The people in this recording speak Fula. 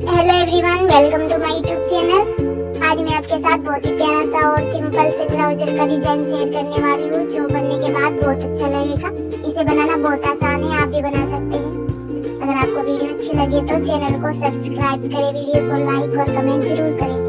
Hello everyone, welcome to my YouTube channel. आज मैं आपके साथ बहुत ही प्यारा सा और सिंपल से ट्राउजर का डिजाइन शेयर करने वाली हूँ, जो बनने के बाद बहुत अच्छा लगेगा। इसे बनाना बहुत आसान है, आप भी बना सकते हैं। अगर आपको वीडियो अच्छी लगे तो चैनल को सब्सक्राइब करें, वीडियो को लाइक और कमेंट जरूर करें।